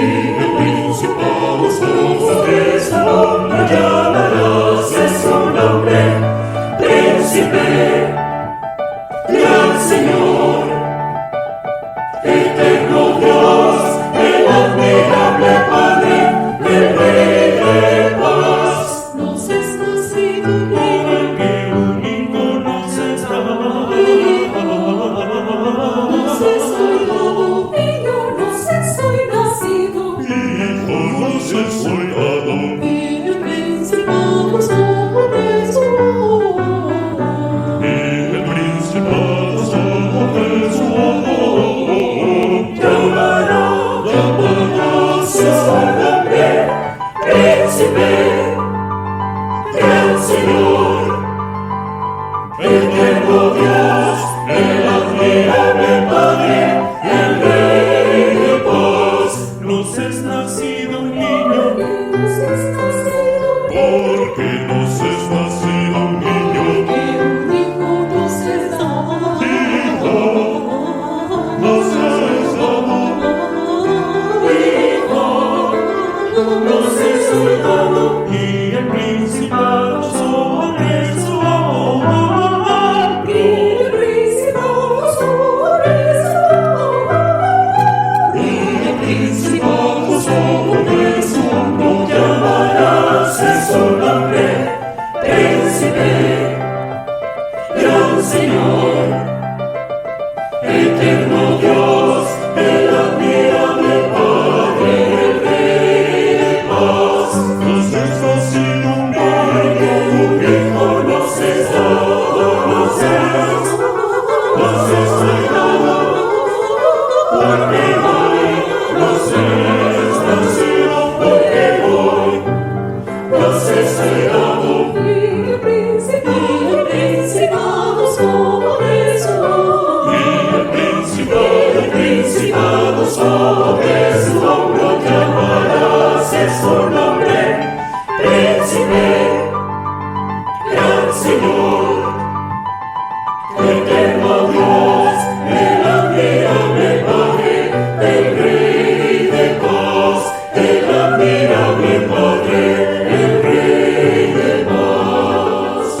el principado sobre su nombre llamarás, es su nombre, príncipe, gran Señor, eterno Dios, el admirable Padre, el Rey de paz. Nos es nacido un niño, el que único nos es dado. Nos es hoy dado, niño, nos es hoy nacido. Hijo, nos es hoy dado. Y el principado sobre su amor. Y el principado sobre su amor. Llamarás es su nombre, príncipe, gran Señor, eterno Dios, el admirable Padre, el Rey de paz. Nos es nacido un niño, porque nos es nacido un niño, que un hijo nos es dado, hijo nos es dado, hijo nos es hoy dado, y el principado sobre su amor, y el principado sobre su amor, y el principado sobre su amor. Llamarás en su nombre, príncipe, gran Señor, eterno Dios, el admirable Padre, el Rey de paz. Nos es nacido un hijo, nos es dado, nos es hoy dado, porque hoy nos es nacido, porque hoy nos es hoy dado. Y el principado sobre su hombro, y el principado sobre su hombro, llamarás en su nombre, príncipe, gran Señor, eterno Dios, el admirable Padre, el Rey de paz, el admirable Padre, el Rey de paz.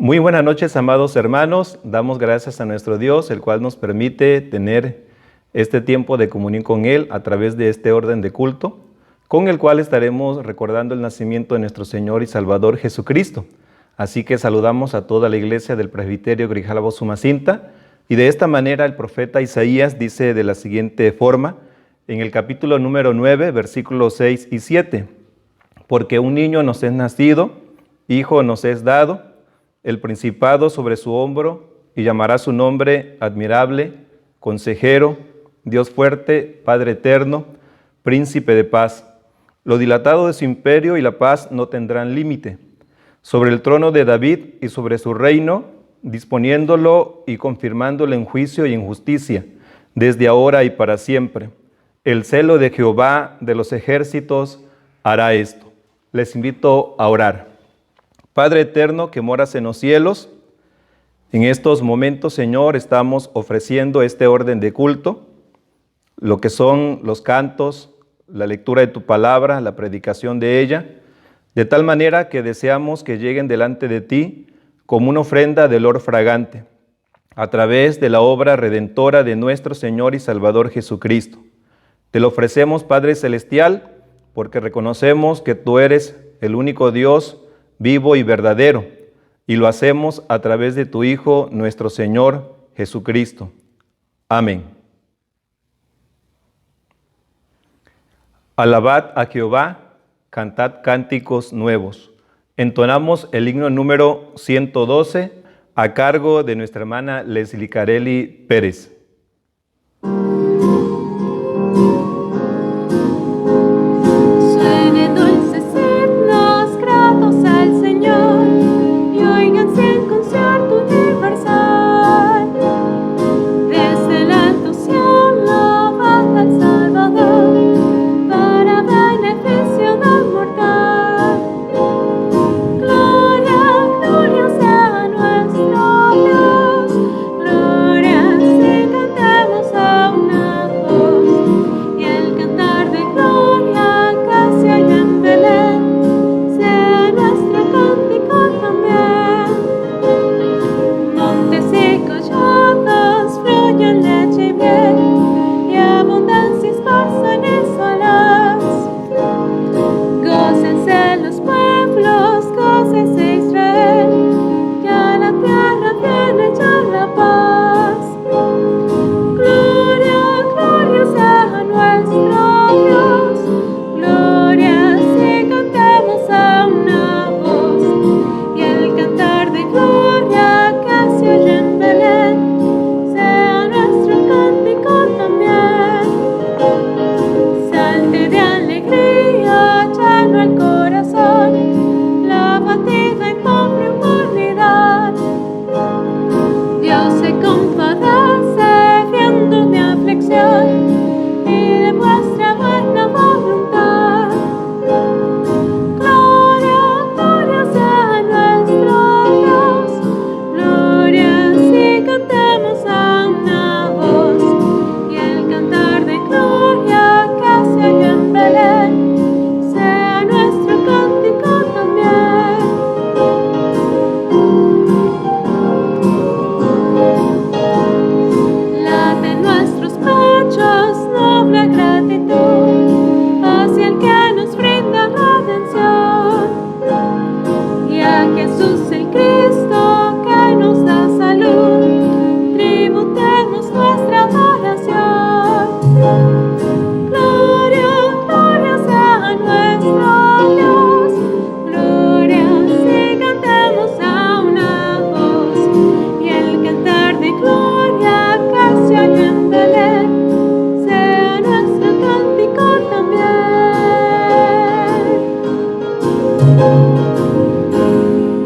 Muy buenas noches, amados hermanos. Damos gracias a nuestro Dios, el cual nos permite tener este tiempo de comunión con Él a través de este orden de culto, con el cual estaremos recordando el nacimiento de nuestro Señor y Salvador Jesucristo. Así que saludamos a toda la iglesia del presbiterio Grijalabo Sumacinta, y de esta manera el profeta Isaías dice de la siguiente forma, en el capítulo número 9, versículos 6 y 7, porque un niño nos es nacido, hijo nos es dado, el principado sobre su hombro, y llamará su nombre admirable, consejero, Dios fuerte, Padre eterno, príncipe de paz. Lo dilatado de su imperio y la paz no tendrán límite. Sobre el trono de David y sobre su reino, disponiéndolo y confirmándolo en juicio y en justicia, desde ahora y para siempre. El celo de Jehová de los ejércitos hará esto. Les invito a orar. Padre eterno que moras en los cielos, en estos momentos, Señor, estamos ofreciendo este orden de culto, lo que son los cantos, la lectura de tu palabra, la predicación de ella, de tal manera que deseamos que lleguen delante de ti como una ofrenda de olor fragante, a través de la obra redentora de nuestro Señor y Salvador Jesucristo. Te lo ofrecemos, Padre Celestial, porque reconocemos que tú eres el único Dios vivo y verdadero, y lo hacemos a través de tu Hijo, nuestro Señor Jesucristo. Amén. Alabad a Jehová, cantad cánticos nuevos. Entonamos el himno número 112 a cargo de nuestra hermana Leslie Carelli Pérez. Suene dulce ser bendice Israel, que a la tierra viene ya la paz. Gloria, gloria sea nuestro Dios, gloria si cantemos a una voz, y el cantar de gloria que se oye en Belén, sea nuestro cántico también. Salte de alegría, lleno el corazón, la abatida y pobre humanidad. Dios se compadece viendo mi aflicción y demuestra buena voluntad. Gloria, gloria sea nuestro Dios, gloria si cantamos a una voz, y el cantar de gloria que se oye en Belén, sea nuestro cántico también. Late en nuestros pechos noble gratitud hacia el que nos brinda redención, y a Jesús el Cristo que nos da salud, tributemos nuestra adoración. Gloria, gloria sea nuestro Dios, gloria si cantamos a una voz, y el cantar de gloria que se oye en Belén, sea nuestro cántico también.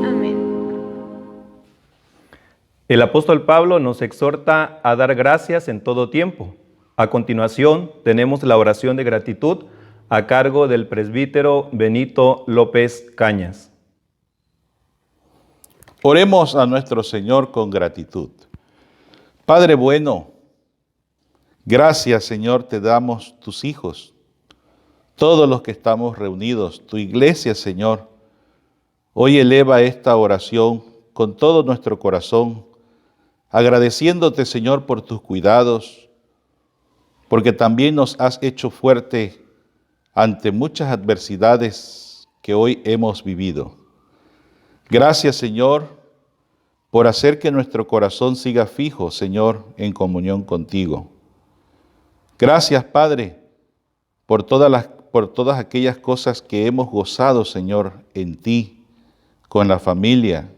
Amén. El apóstol Pablo nos exhorta a dar gracias en todo tiempo. A continuación, tenemos la oración de gratitud a cargo del presbítero Benito López Cañas. Oremos a nuestro Señor con gratitud. Padre bueno, gracias Señor te damos tus hijos, todos los que estamos reunidos, tu iglesia Señor. Hoy eleva esta oración con todo nuestro corazón, agradeciéndote Señor por tus cuidados, porque también nos has hecho fuerte ante muchas adversidades que hoy hemos vivido. Gracias, Señor, por hacer que nuestro corazón siga fijo, Señor, en comunión contigo. Gracias, Padre, por todas aquellas cosas que hemos gozado, Señor, en ti, con la familia,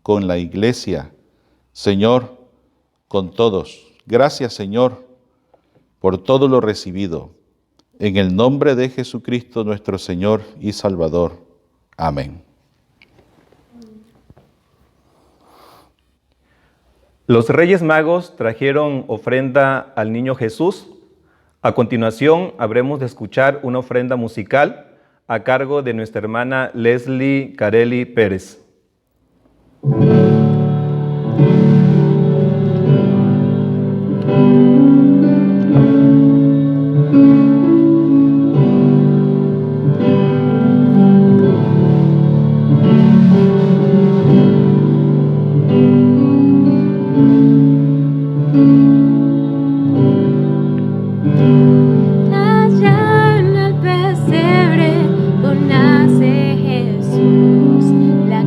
con la iglesia, Señor, con todos. Gracias, Señor, por todo lo recibido. En el nombre de Jesucristo, nuestro Señor y Salvador. Amén. Los Reyes Magos trajeron ofrenda al niño Jesús. A continuación, habremos de escuchar una ofrenda musical a cargo de nuestra hermana Leslie Carelli Pérez. Allá en el pesebre nace Jesús, la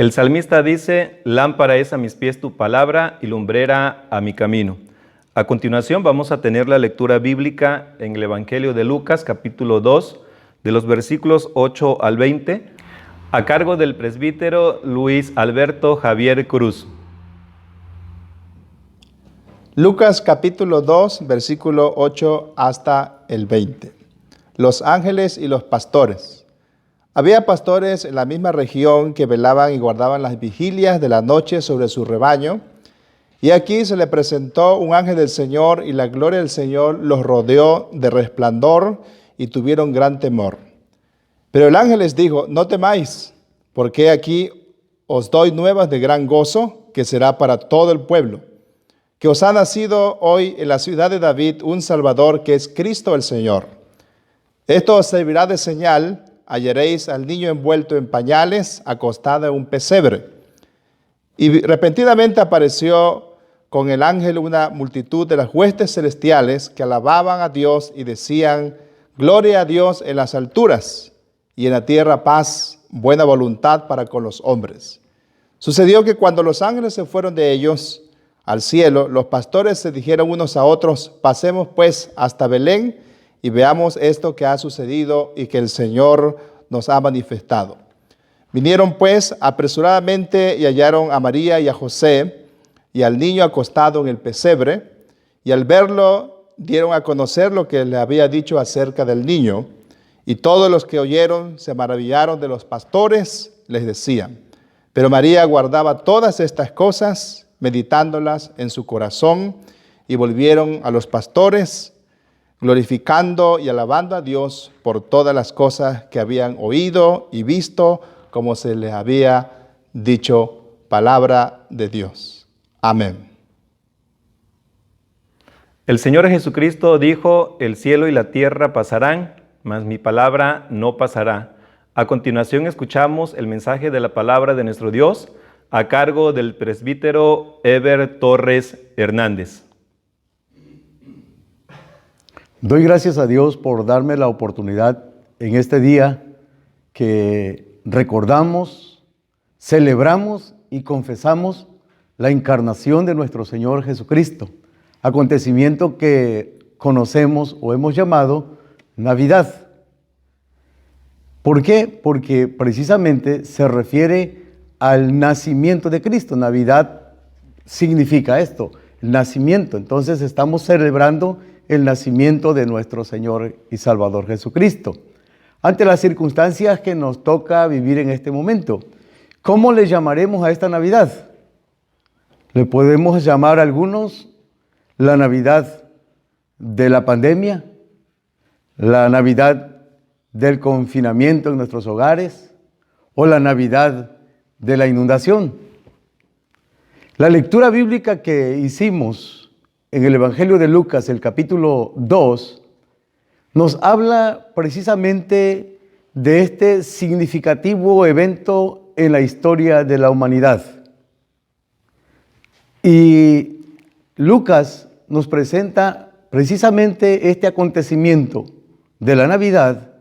El salmista dice, lámpara es a mis pies tu palabra y lumbrera a mi camino. A continuación vamos a tener la lectura bíblica en el Evangelio de Lucas, capítulo 2, de los versículos 8 al 20, a cargo del presbítero Luis Alberto Javier Cruz. Lucas capítulo 2, versículo 8 hasta el 20. Los ángeles y los pastores. Había pastores en la misma región que velaban y guardaban las vigilias de la noche sobre su rebaño. Y aquí se le presentó un ángel del Señor y la gloria del Señor los rodeó de resplandor y tuvieron gran temor. Pero el ángel les dijo, no temáis, porque aquí os doy nuevas de gran gozo, que será para todo el pueblo, que os ha nacido hoy en la ciudad de David un Salvador, que es Cristo el Señor. Esto os servirá de señal, hallaréis al niño envuelto en pañales, acostado en un pesebre. Y repentinamente apareció con el ángel una multitud de las huestes celestiales que alababan a Dios y decían, gloria a Dios en las alturas y en la tierra paz, buena voluntad para con los hombres. Sucedió que cuando los ángeles se fueron de ellos al cielo, los pastores se dijeron unos a otros, pasemos pues hasta Belén y veamos esto que ha sucedido y que el Señor nos ha manifestado. Vinieron pues apresuradamente y hallaron a María y a José y al niño acostado en el pesebre, y al verlo dieron a conocer lo que le había dicho acerca del niño, y todos los que oyeron se maravillaron de los pastores, les decían. Pero María guardaba todas estas cosas, meditándolas en su corazón, y volvieron a los pastores, glorificando y alabando a Dios por todas las cosas que habían oído y visto, como se les había dicho, palabra de Dios. Amén. El Señor Jesucristo dijo, el cielo y la tierra pasarán, mas mi palabra no pasará. A continuación escuchamos el mensaje de la palabra de nuestro Dios a cargo del presbítero Eber Torres Hernández. Doy gracias a Dios por darme la oportunidad en este día que recordamos, celebramos y confesamos la encarnación de nuestro Señor Jesucristo, acontecimiento que conocemos o hemos llamado Navidad. ¿Por qué? Porque precisamente se refiere al nacimiento de Cristo. Navidad significa esto, el nacimiento. Entonces estamos celebrando el nacimiento de nuestro Señor y Salvador Jesucristo. Ante las circunstancias que nos toca vivir en este momento, ¿cómo le llamaremos a esta Navidad? Le podemos llamar a algunos la Navidad de la pandemia, la Navidad del confinamiento en nuestros hogares o la Navidad de la inundación. La lectura bíblica que hicimos en el Evangelio de Lucas, el capítulo 2, nos habla precisamente de este significativo evento en la historia de la humanidad. Y Lucas nos presenta precisamente este acontecimiento de la Navidad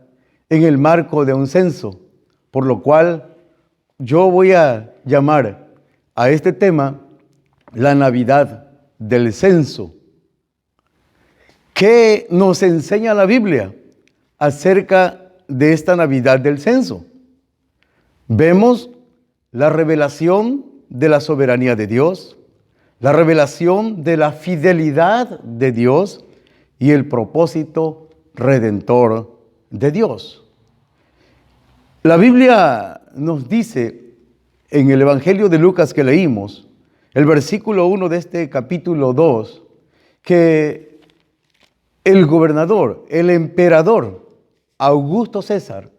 en el marco de un censo, por lo cual yo voy a llamar a este tema la Navidad del censo. ¿Qué nos enseña la Biblia acerca de esta Navidad del censo? Vemos la revelación de la soberanía de Dios, la revelación de la fidelidad de Dios y el propósito redentor de Dios. La Biblia nos dice en el Evangelio de Lucas que leímos, el versículo 1 de este capítulo 2, que el gobernador, el emperador Augusto César,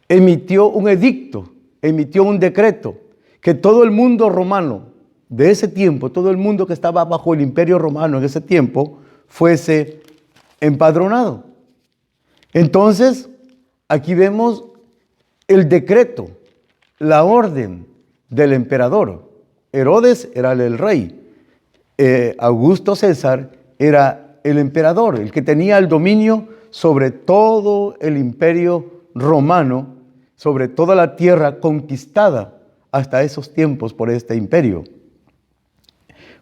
emitió un edicto, emitió un decreto, que todo el mundo romano de ese tiempo, todo el mundo que estaba bajo el imperio romano en ese tiempo, fuese empadronado. Entonces, aquí vemos el decreto, la orden del emperador. Herodes era el rey, Augusto César era el emperador, el que tenía el dominio sobre todo el imperio romano, sobre toda la tierra conquistada hasta esos tiempos por este imperio.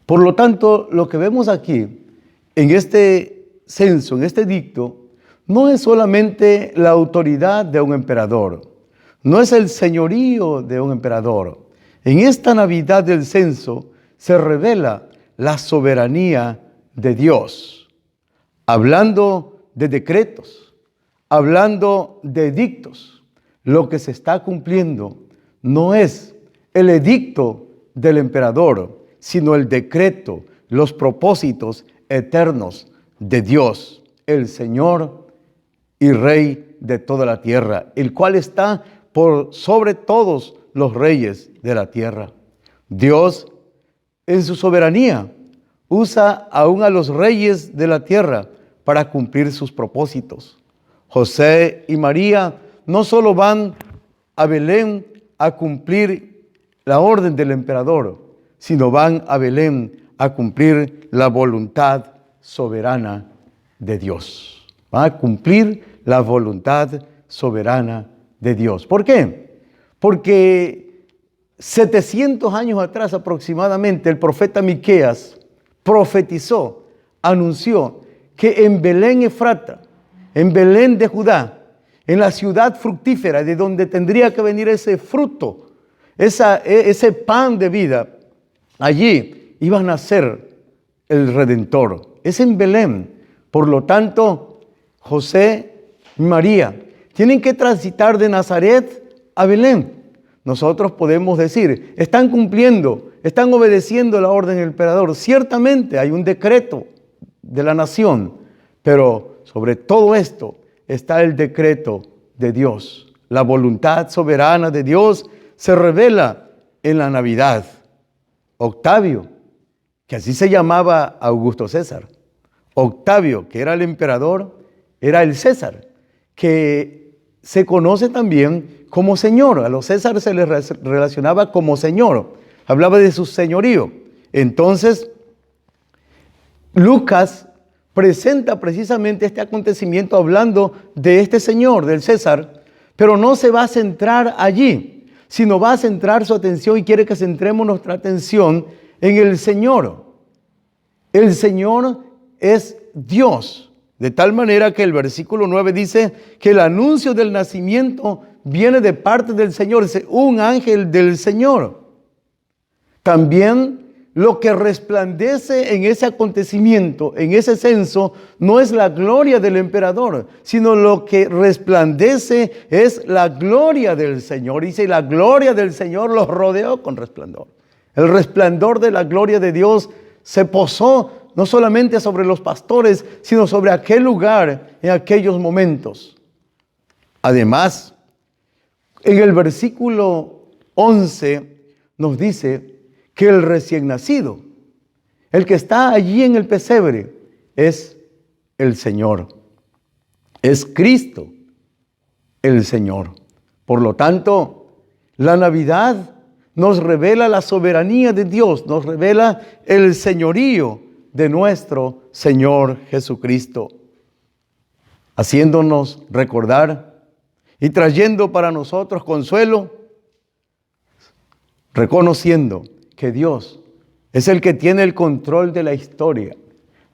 Por lo tanto, lo que vemos aquí, en este censo, en este edicto, no es solamente la autoridad de un emperador, no es el señorío de un emperador. En esta Navidad del censo se revela la soberanía de Dios, hablando de decretos, hablando de edictos. Lo que se está cumpliendo no es el edicto del emperador, sino el decreto, los propósitos eternos de Dios, el Señor y Rey de toda la tierra, el cual está por sobre todos los reyes de la tierra. Dios, en su soberanía, usa aún a los reyes de la tierra para cumplir sus propósitos. José y María no solo van a Belén a cumplir la orden del emperador, sino van a Belén a cumplir la voluntad soberana de Dios. Van a cumplir la voluntad soberana de Dios. ¿Por qué? Porque 700 años atrás aproximadamente el profeta Miqueas profetizó, anunció que en Belén Efrata, en Belén de Judá, en la ciudad fructífera de donde tendría que venir ese fruto, ese pan de vida, allí iba a nacer el Redentor. Es en Belén. Por lo tanto, José y María tienen que transitar de Nazaret a Belén. Nosotros podemos decir, están cumpliendo, están obedeciendo la orden del emperador. Ciertamente hay un decreto de la nación, pero sobre todo esto está el decreto de Dios. La voluntad soberana de Dios se revela en la Navidad. Octavio, que así se llamaba Augusto César. Octavio, que era el emperador, era el César, que se conoce también como señor. A los Césares se les relacionaba como señor. Hablaba de su señorío. Entonces, Lucas presenta precisamente este acontecimiento hablando de este señor, del César, pero no se va a centrar allí, sino va a centrar su atención y quiere que centremos nuestra atención en el Señor. El Señor es Dios, de tal manera que el versículo 9 dice que el anuncio del nacimiento viene de parte del Señor, es un ángel del Señor. También lo que resplandece en ese acontecimiento, en ese censo, no es la gloria del emperador, sino lo que resplandece es la gloria del Señor. Dice, y la gloria del Señor los rodeó con resplandor. El resplandor de la gloria de Dios se posó no solamente sobre los pastores, sino sobre aquel lugar en aquellos momentos. Además, en el versículo 11 nos dice que el recién nacido, el que está allí en el pesebre, es el Señor. Es Cristo, el Señor. Por lo tanto, la Navidad nos revela la soberanía de Dios, nos revela el señorío de nuestro Señor Jesucristo, haciéndonos recordar y trayendo para nosotros consuelo, reconociendo que Dios es el que tiene el control de la historia.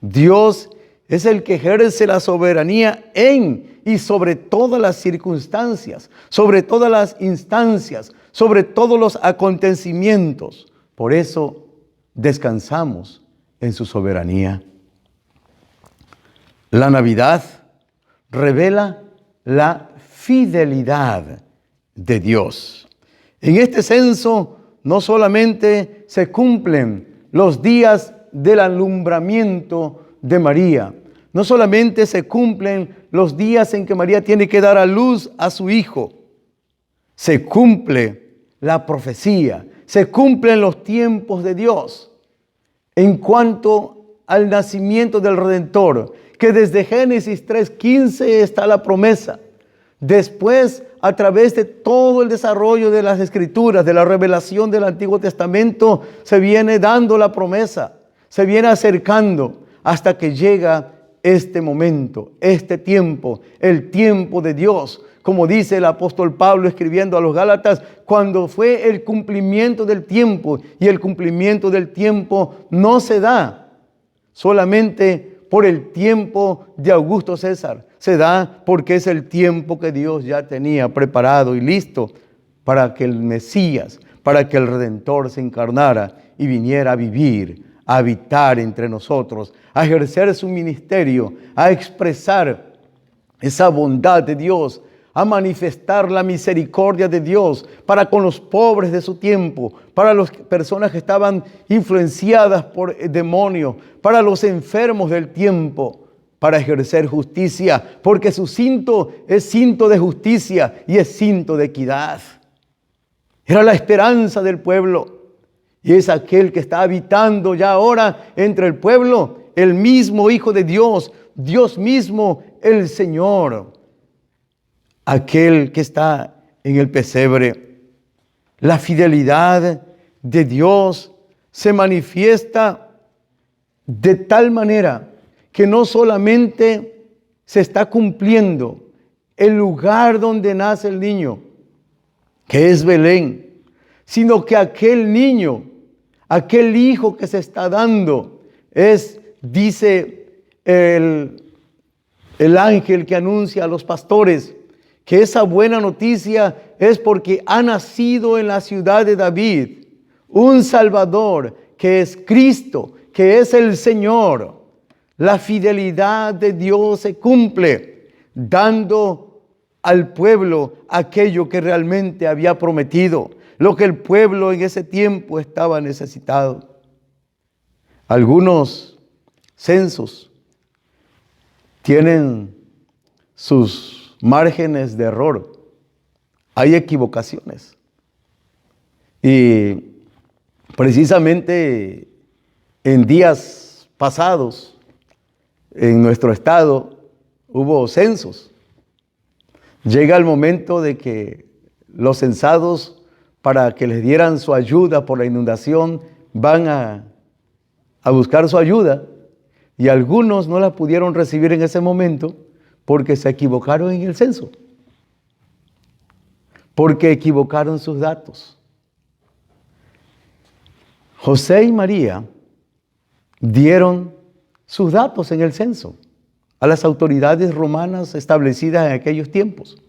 Dios es el que ejerce la soberanía en y sobre todas las circunstancias, sobre todas las instancias, sobre todos los acontecimientos. Por eso descansamos en su soberanía. La Navidad revela la fidelidad de Dios. En este censo no solamente se cumplen los días del alumbramiento de María, no solamente se cumplen los días en que María tiene que dar a luz a su hijo, se cumple la profecía, se cumplen los tiempos de Dios en cuanto al nacimiento del Redentor, que desde Génesis 3:15 está la promesa. Después, a través de todo el desarrollo de las Escrituras, de la revelación del Antiguo Testamento, se viene dando la promesa, se viene acercando hasta que llega este momento, este tiempo, el tiempo de Dios. Como dice el apóstol Pablo escribiendo a los Gálatas, cuando fue el cumplimiento del tiempo, y el cumplimiento del tiempo no se da solamente por el tiempo de Augusto César, se da porque es el tiempo que Dios ya tenía preparado y listo para que el Mesías, para que el Redentor se encarnara y viniera a vivir, a habitar entre nosotros, a ejercer su ministerio, a expresar esa bondad de Dios, a manifestar la misericordia de Dios para con los pobres de su tiempo, para las personas que estaban influenciadas por demonios, para los enfermos del tiempo, para ejercer justicia, porque su cinto es cinto de justicia y es cinto de equidad. Era la esperanza del pueblo, y es aquel que está habitando ya ahora entre el pueblo, el mismo Hijo de Dios, Dios mismo, el Señor. Aquel que está en el pesebre. La fidelidad de Dios se manifiesta de tal manera que no solamente se está cumpliendo el lugar donde nace el niño, que es Belén, sino que aquel niño, aquel hijo que se está dando es, dice el ángel que anuncia a los pastores, que esa buena noticia es porque ha nacido en la ciudad de David un Salvador, que es Cristo, que es el Señor. La fidelidad de Dios se cumple, dando al pueblo aquello que realmente había prometido, lo que el pueblo en ese tiempo estaba necesitado. Algunos censos tienen sus márgenes de error, hay equivocaciones. Y precisamente en días pasados, en nuestro estado, hubo censos. Llega el momento de que los censados, para que les dieran su ayuda por la inundación, van a buscar su ayuda, y algunos no la pudieron recibir en ese momento, porque se equivocaron en el censo, porque equivocaron sus datos. José y María dieron sus datos en el censo a las autoridades romanas establecidas en aquellos tiempos.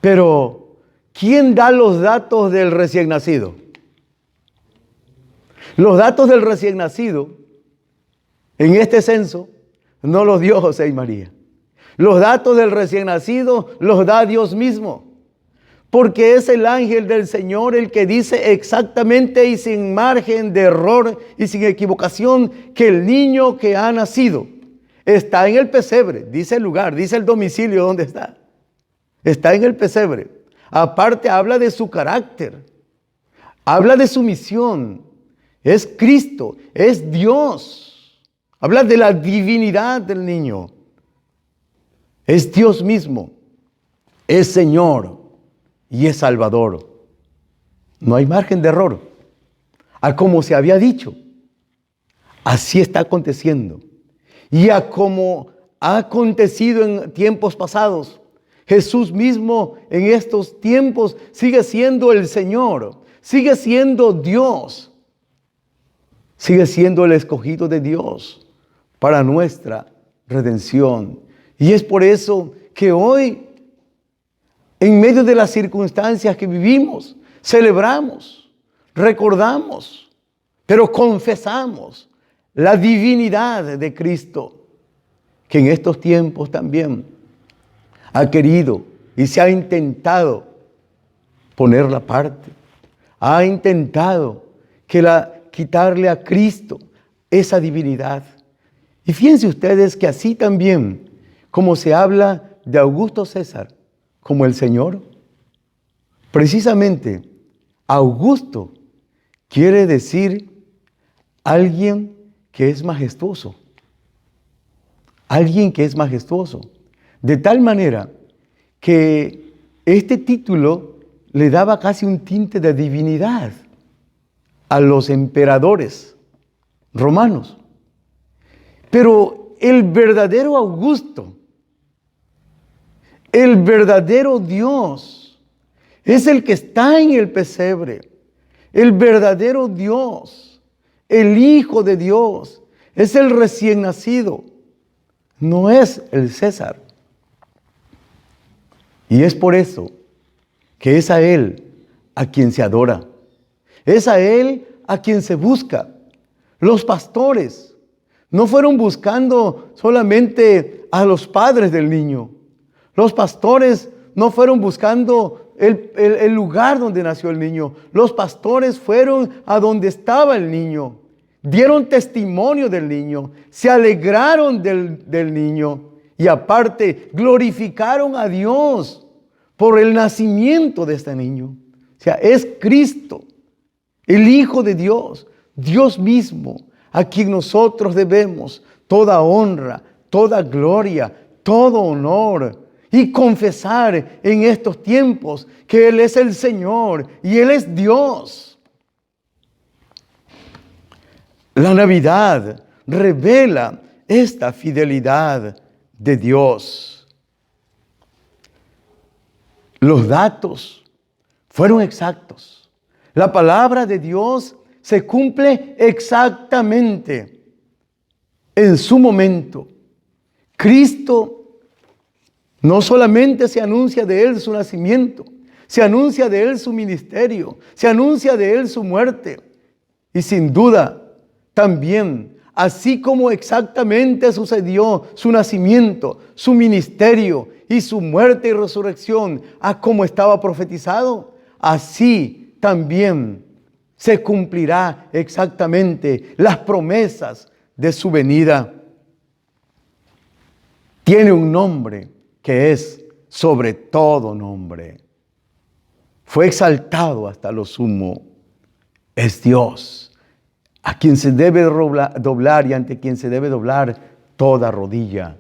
Pero, ¿quién da los datos del recién nacido? Los datos del recién nacido en este censo no los dio José y María. Los datos del recién nacido los da Dios mismo, porque es el ángel del Señor el que dice exactamente y sin margen de error y sin equivocación que el niño que ha nacido está en el pesebre. Dice el lugar, dice el domicilio donde está. Está en el pesebre. Aparte habla de su carácter, habla de su misión. Es Cristo, es Dios. Habla de la divinidad del niño. Es Dios mismo, es Señor y es Salvador. No hay margen de error. A como se había dicho, así está aconteciendo. Y a como ha acontecido en tiempos pasados, Jesús mismo en estos tiempos sigue siendo el Señor, sigue siendo Dios, sigue siendo el escogido de Dios para nuestra redención. Y es por eso que hoy, en medio de las circunstancias que vivimos, celebramos, recordamos, pero confesamos la divinidad de Cristo, que en estos tiempos también ha querido y se ha intentado ponerla aparte. Ha intentado quitarle a Cristo esa divinidad. Y fíjense ustedes que así también, como se habla de Augusto César como el Señor, precisamente Augusto quiere decir alguien que es majestuoso. Alguien que es majestuoso. De tal manera que este título le daba casi un tinte de divinidad a los emperadores romanos. Pero el verdadero Augusto, el verdadero Dios, es el que está en el pesebre. El verdadero Dios, el Hijo de Dios, es el recién nacido, no es el César. Y es por eso que es a Él a quien se adora, es a Él a quien se busca. Los pastores no fueron buscando solamente a los padres del niño. Los pastores no fueron buscando el lugar donde nació el niño. Los pastores fueron a donde estaba el niño. Dieron testimonio del niño. Se alegraron del niño. Y aparte, glorificaron a Dios por el nacimiento de este niño. O sea, es Cristo, el Hijo de Dios, Dios mismo, a quien nosotros debemos toda honra, toda gloria, todo honor. Y confesar en estos tiempos que Él es el Señor y Él es Dios. La Navidad revela esta fidelidad de Dios. Los datos fueron exactos. La palabra de Dios se cumple exactamente en su momento. Cristo no solamente se anuncia de Él su nacimiento, se anuncia de Él su ministerio, se anuncia de Él su muerte. Y sin duda, también, así como exactamente sucedió su nacimiento, su ministerio y su muerte y resurrección, a como estaba profetizado, así también se cumplirá exactamente las promesas de su venida. Tiene un nombre que es sobre todo nombre. Fue exaltado hasta lo sumo. Es Dios, a quien se debe doblar y ante quien se debe doblar toda rodilla,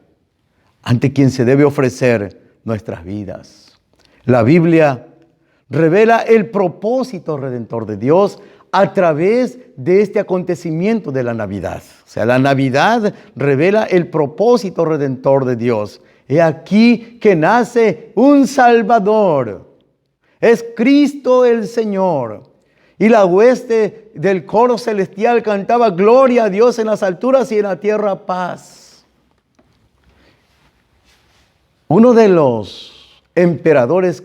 ante quien se debe ofrecer nuestras vidas. La Biblia revela el propósito redentor de Dios a través de este acontecimiento de la Navidad. O sea, la Navidad revela el propósito redentor de Dios. He aquí que nace un Salvador. Es Cristo el Señor. Y la hueste del coro celestial cantaba gloria a Dios en las alturas y en la tierra paz. Uno de los emperadores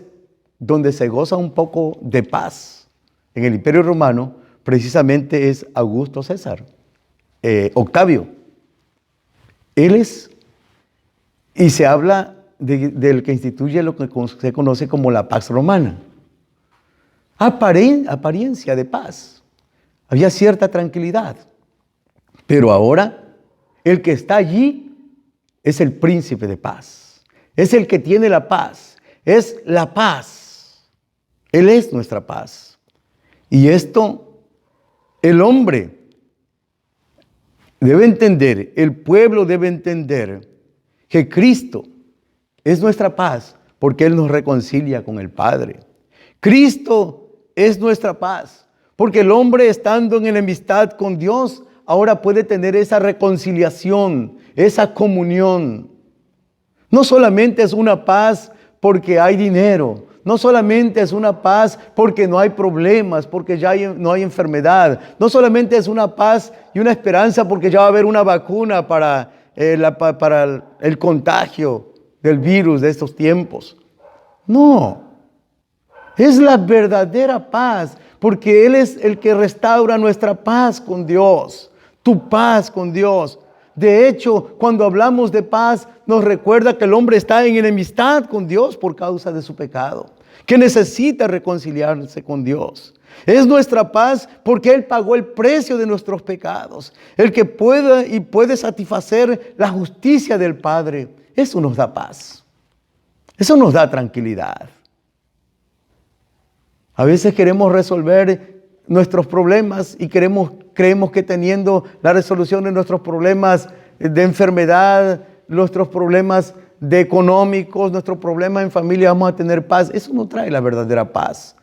donde se goza un poco de paz en el Imperio Romano precisamente es Augusto César, Octavio. Él es, y se habla del que instituye lo que se conoce como la Pax Romana. Apariencia de paz. Había cierta tranquilidad. Pero ahora, el que está allí es el príncipe de paz. Es el que tiene la paz. Es la paz. Él es nuestra paz. Y esto, el hombre debe entender, el pueblo debe entender que Cristo es nuestra paz porque Él nos reconcilia con el Padre. Cristo es nuestra paz porque el hombre, estando en enemistad con Dios, ahora puede tener esa reconciliación, esa comunión. No solamente es una paz porque hay dinero. No solamente es una paz porque no hay problemas, porque ya no hay enfermedad. No solamente es una paz y una esperanza porque ya va a haber una vacuna para el contagio del virus de estos tiempos. No, es la verdadera paz, porque Él es el que restaura nuestra paz con Dios, tu paz con Dios. De hecho, cuando hablamos de paz, nos recuerda que el hombre está en enemistad con Dios por causa de su pecado, que necesita reconciliarse con Dios. Es nuestra paz porque Él pagó el precio de nuestros pecados, el que puede satisfacer la justicia del Padre. Eso nos da paz, eso nos da tranquilidad. A veces queremos resolver nuestros problemas y creemos que teniendo la resolución de nuestros problemas de enfermedad, nuestros problemas económicos, nuestros problemas en familia, vamos a tener paz. Eso no trae la verdadera paz.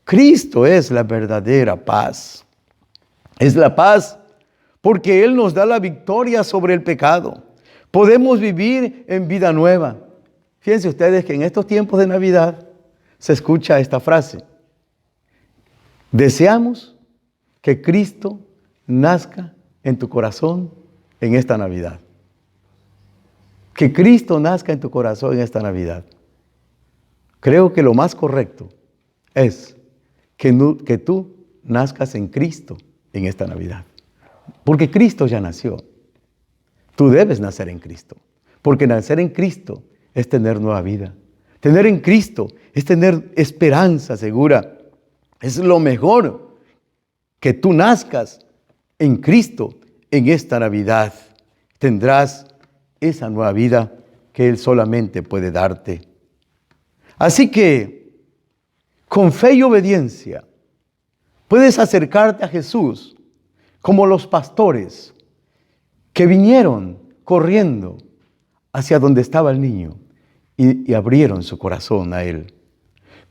Cristo es la verdadera paz. Es la paz porque Él nos da la victoria sobre el pecado. Podemos vivir en vida nueva. Fíjense ustedes que en estos tiempos de Navidad se escucha esta frase: deseamos que Cristo nazca en tu corazón en esta Navidad. Que Cristo nazca en tu corazón en esta Navidad. Creo que lo más correcto es que tú nazcas en Cristo en esta Navidad. Porque Cristo ya nació. Tú debes nacer en Cristo. Porque nacer en Cristo es tener nueva vida. Tener en Cristo es tener esperanza segura. Es lo mejor, que tú nazcas en Cristo en esta Navidad. Tendrás esa nueva vida que Él solamente puede darte. Así que, con fe y obediencia, puedes acercarte a Jesús como los pastores que vinieron corriendo hacia donde estaba el niño y abrieron su corazón a Él.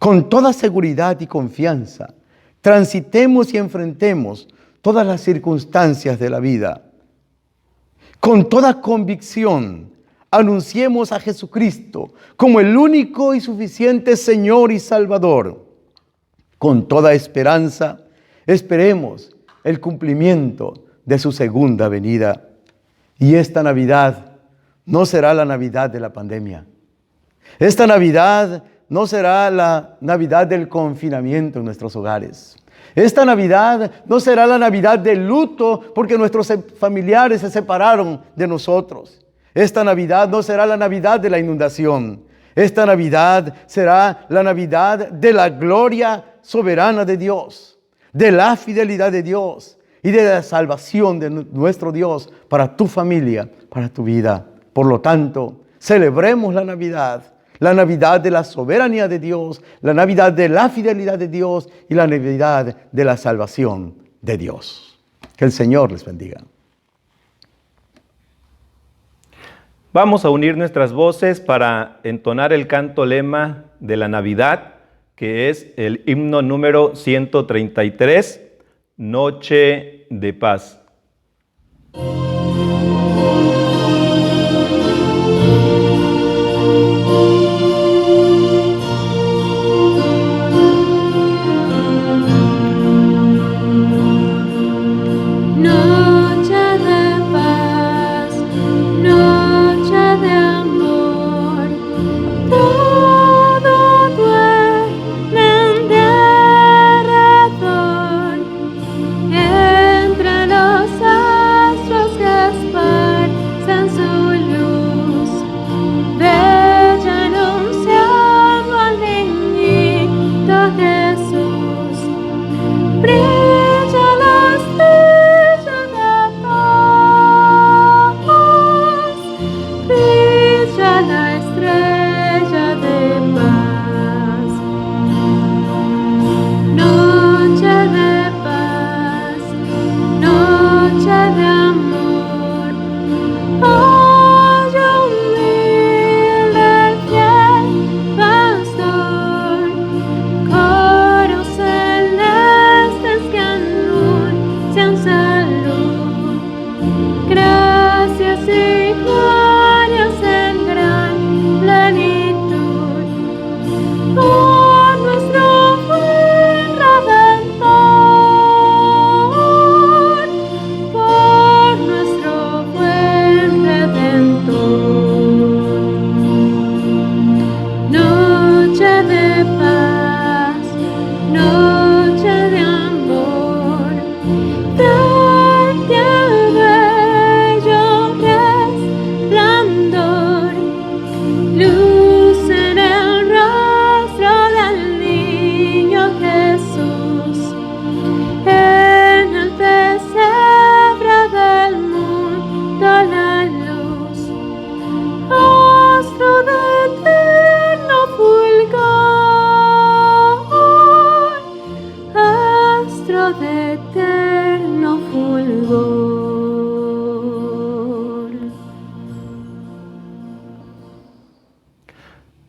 Con toda seguridad y confianza, transitemos y enfrentemos todas las circunstancias de la vida. Con toda convicción, anunciemos a Jesucristo como el único y suficiente Señor y Salvador. Con toda esperanza, esperemos el cumplimiento de su segunda venida. Y esta Navidad no será la Navidad de la pandemia. Esta Navidad no será la Navidad del confinamiento en nuestros hogares. Esta Navidad no será la Navidad del luto porque nuestros familiares se separaron de nosotros. Esta Navidad no será la Navidad de la inundación. Esta Navidad será la Navidad de la gloria soberana de Dios, de la fidelidad de Dios y de la salvación de nuestro Dios para tu familia, para tu vida. Por lo tanto, celebremos la Navidad de la soberanía de Dios, la Navidad de la fidelidad de Dios y la Navidad de la salvación de Dios. Que el Señor les bendiga. Vamos a unir nuestras voces para entonar el canto lema de la Navidad, que es el himno número 133, Noche de Paz. Entre los astros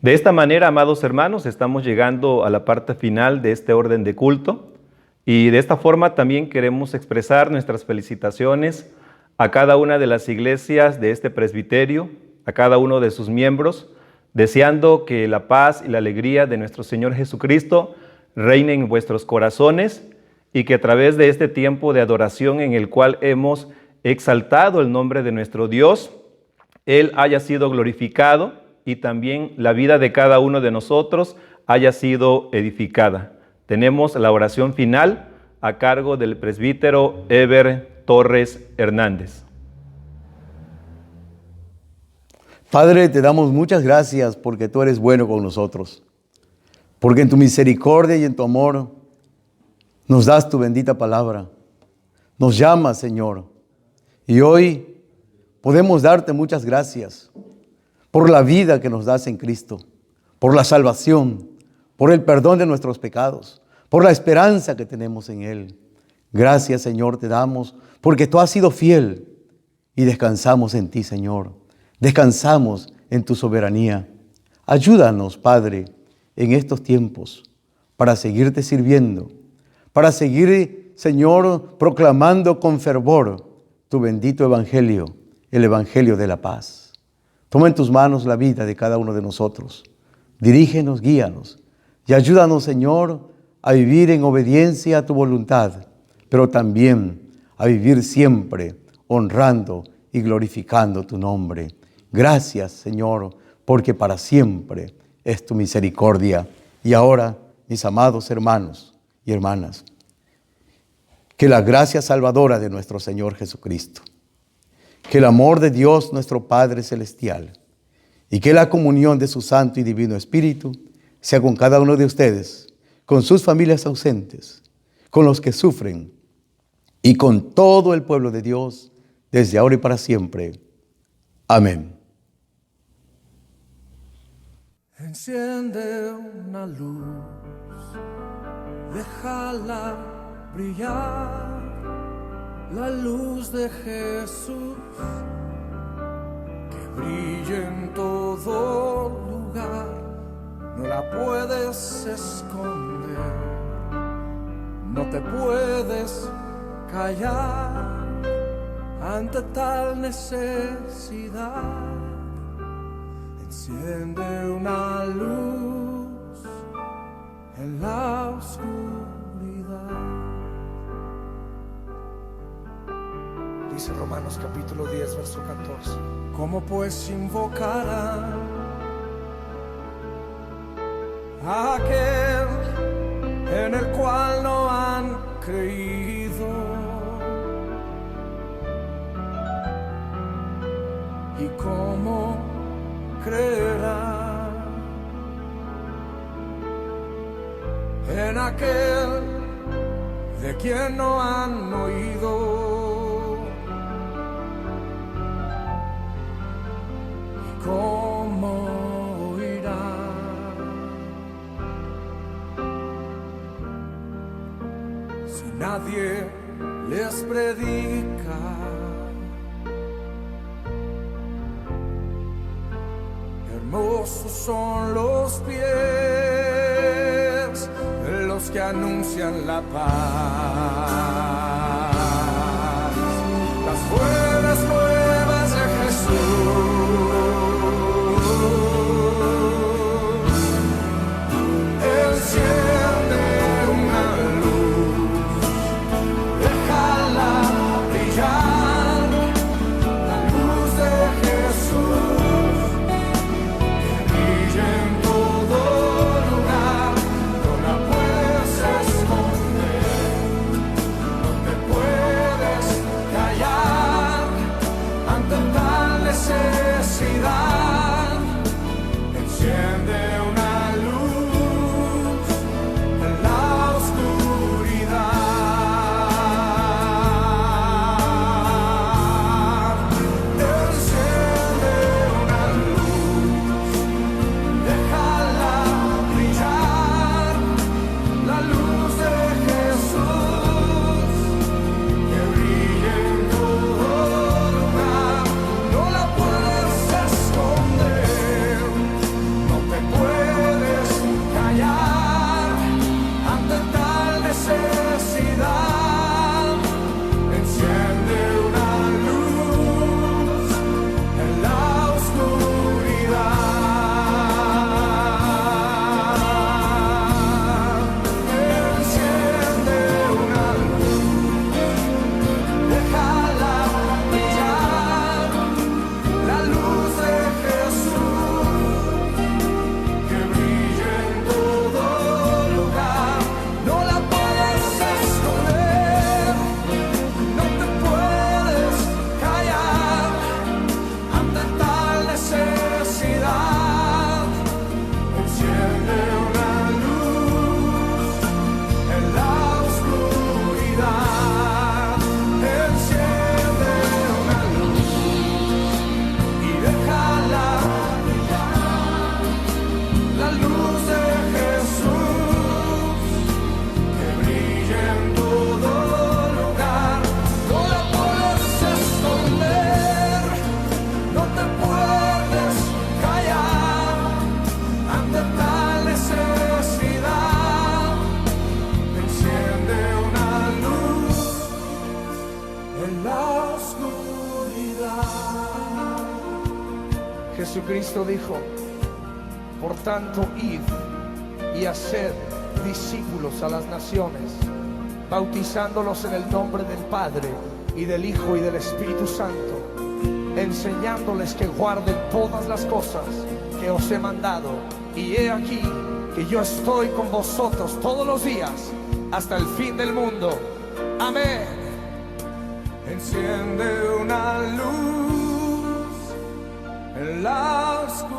De esta manera, amados hermanos, estamos llegando a la parte final de este orden de culto y de esta forma también queremos expresar nuestras felicitaciones a cada una de las iglesias de este presbiterio, a cada uno de sus miembros, deseando que la paz y la alegría de nuestro Señor Jesucristo reinen en vuestros corazones y que a través de este tiempo de adoración en el cual hemos exaltado el nombre de nuestro Dios, Él haya sido glorificado y también la vida de cada uno de nosotros haya sido edificada. Tenemos la oración final a cargo del presbítero Eber Torres Hernández. Padre, te damos muchas gracias porque tú eres bueno con nosotros, porque en tu misericordia y en tu amor nos das tu bendita palabra, nos llamas, Señor, y hoy podemos darte muchas gracias por la vida que nos das en Cristo, por la salvación, por el perdón de nuestros pecados, por la esperanza que tenemos en Él. Gracias, Señor, te damos porque tú has sido fiel y descansamos en ti, Señor. Descansamos en tu soberanía. Ayúdanos, Padre, en estos tiempos para seguirte sirviendo, para seguir, Señor, proclamando con fervor tu bendito evangelio, el evangelio de la paz. Toma en tus manos la vida de cada uno de nosotros. Dirígenos, guíanos y ayúdanos, Señor, a vivir en obediencia a tu voluntad, pero también a vivir siempre honrando y glorificando tu nombre. Gracias, Señor, porque para siempre es tu misericordia. Y ahora, mis amados hermanos y hermanas, que la gracia salvadora de nuestro Señor Jesucristo, que el amor de Dios nuestro Padre Celestial y que la comunión de su Santo y Divino Espíritu sea con cada uno de ustedes, con sus familias ausentes, con los que sufren y con todo el pueblo de Dios, desde ahora y para siempre. Amén. Enciende una luz, déjala brillar, la luz de Jesús, que brille en todo lugar, no la puedes esconder, no te puedes callar ante tal necesidad. Enciende una luz en la oscuridad. Dice Romanos capítulo 10, verso 14. ¿Cómo pues invocarán a aquel en el cual no han creído? ¿Y cómo creerán en aquel de quien no han oído? ¿Y cómo oirán si nadie les predica? Hermosos son los pies de los que anuncian la paz, las buenas nuevas de Jesús. Enciende una luz, déjala brillar, la luz de Jesús. En todo lugar, no la puedes esconder, no te puedes callar Jesucristo dijo: por tanto, id y haced discípulos a las naciones, bautizándolos en el nombre del Padre y del Hijo y del Espíritu Santo, enseñándoles que guarden todas las cosas que os he mandado. Y he aquí que yo estoy con vosotros todos los días hasta el fin del mundo. Amén. Enciende una luz en la oscuridad.